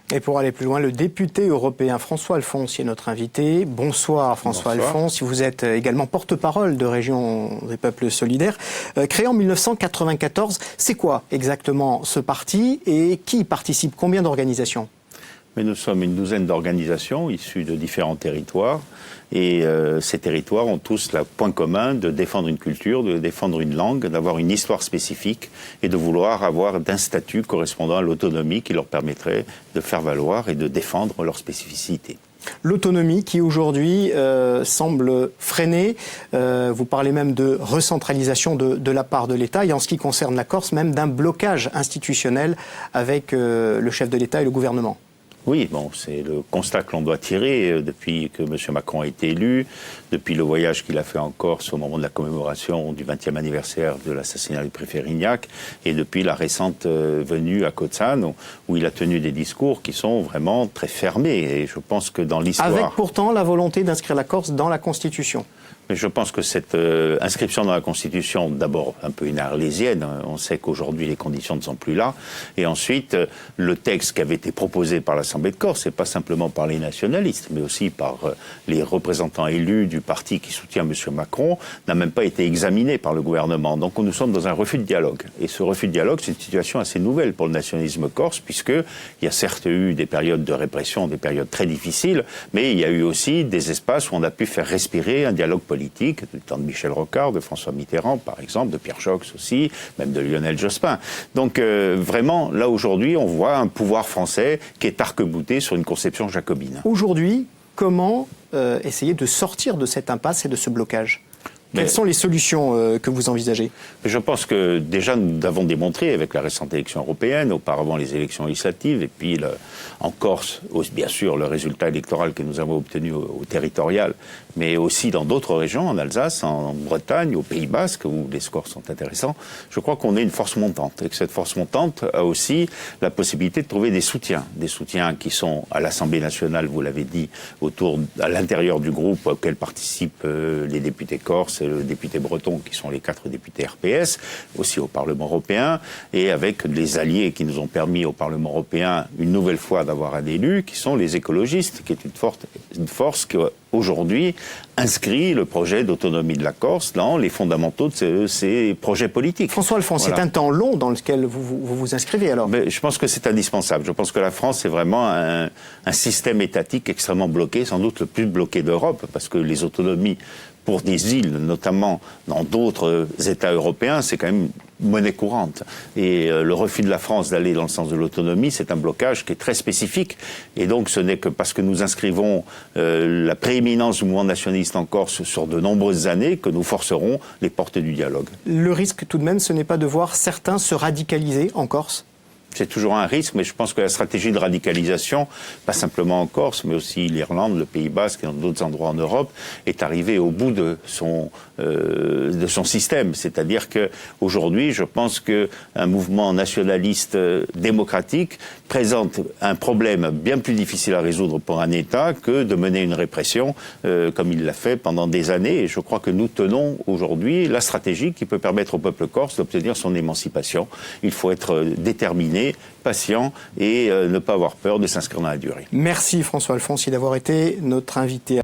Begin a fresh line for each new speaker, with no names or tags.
Et pour aller plus loin, le député européen François Alfonsi est notre invité. Bonsoir François Alfonsi, vous êtes également porte-parole de Région des Peuples Solidaires. Créé en 1994, c'est quoi exactement ce parti et qui y participe? Combien d'organisations?
Mais nous sommes une douzaine d'organisations issues de différents territoires et ces territoires ont tous le point commun de défendre une culture, de défendre une langue, d'avoir une histoire spécifique et de vouloir avoir un statut correspondant à l'autonomie qui leur permettrait de faire valoir et de défendre leur spécificité.
L'autonomie qui aujourd'hui semble freinée, vous parlez même de recentralisation de la part de l'État et en ce qui concerne la Corse même d'un blocage institutionnel avec le chef de l'État et le gouvernement.
Oui, bon, c'est le constat que l'on doit tirer depuis que M. Macron a été élu, depuis le voyage qu'il a fait en Corse au moment de la commémoration du 20e anniversaire de l'assassinat du préfet Rignac, et depuis la récente venue à Cozzano, où il a tenu des discours qui sont vraiment très fermés. Et je pense que dans l'histoire...
Avec pourtant la volonté d'inscrire la Corse dans la Constitution.
Mais je pense que cette inscription dans la Constitution, d'abord un peu une arlésienne, on sait qu'aujourd'hui les conditions ne sont plus là, et ensuite le texte qui avait été proposé par l'Assemblée de Corse, et pas simplement par les nationalistes, mais aussi par les représentants élus du parti qui soutient M. Macron, n'a même pas été examiné par le gouvernement. Donc nous sommes dans un refus de dialogue. Et ce refus de dialogue, c'est une situation assez nouvelle pour le nationalisme corse, puisqu'il y a certes eu des périodes de répression, des périodes très difficiles, mais il y a eu aussi des espaces où on a pu faire respirer un dialogue politique, du temps de Michel Rocard, de François Mitterrand, par exemple, de Pierre Joxe aussi, même de Lionel Jospin. Donc vraiment, là aujourd'hui, on voit un pouvoir français qui est arc-bouté sur une conception jacobine.
Aujourd'hui, comment essayer de sortir de cette impasse et de ce blocage ? Quelles sont les solutions que vous envisagez?
Je pense que déjà nous avons démontré avec la récente élection européenne, auparavant les élections législatives, et puis en Corse, bien sûr, le résultat électoral que nous avons obtenu au territorial, mais aussi dans d'autres régions, en Alsace, en Bretagne, au Pays Basque, où les scores sont intéressants. Je crois qu'on est une force montante, et que cette force montante a aussi la possibilité de trouver des soutiens qui sont à l'Assemblée nationale, vous l'avez dit, à l'intérieur du groupe auquel participent les députés corses, et le député breton, qui sont les 4 députés RPS, aussi au Parlement européen, et avec les alliés qui nous ont permis au Parlement européen, une nouvelle fois, d'avoir un élu, qui sont les écologistes, qui est une force qui, aujourd'hui, inscrit le projet d'autonomie de la Corse dans les fondamentaux de ces projets politiques.
François Alfonsi, voilà. C'est un temps long dans lequel vous inscrivez alors?
Mais je pense que c'est indispensable. Je pense que la France est vraiment un système étatique extrêmement bloqué, sans doute le plus bloqué d'Europe, parce que les autonomies pour des îles, notamment dans d'autres États européens, c'est quand même monnaie courante. Et le refus de la France d'aller dans le sens de l'autonomie, c'est un blocage qui est très spécifique. Et donc ce n'est que parce que nous inscrivons la prééminence du mouvement nationaliste en Corse sur de nombreuses années que nous forcerons les portes du dialogue.
Le risque tout de même, ce n'est pas de voir certains se radicaliser en Corse ?
C'est toujours un risque, mais je pense que la stratégie de radicalisation, pas simplement en Corse, mais aussi l'Irlande, le Pays Basque et dans d'autres endroits en Europe, est arrivée au bout de son système. C'est-à-dire qu'aujourd'hui, je pense qu'un mouvement nationaliste démocratique présente un problème bien plus difficile à résoudre pour un État que de mener une répression comme il l'a fait pendant des années. Et je crois que nous tenons aujourd'hui la stratégie qui peut permettre au peuple corse d'obtenir son émancipation. Il faut être déterminé, patient et ne pas avoir peur de s'inscrire dans la durée.
Merci François Alfonsi d'avoir été notre invité.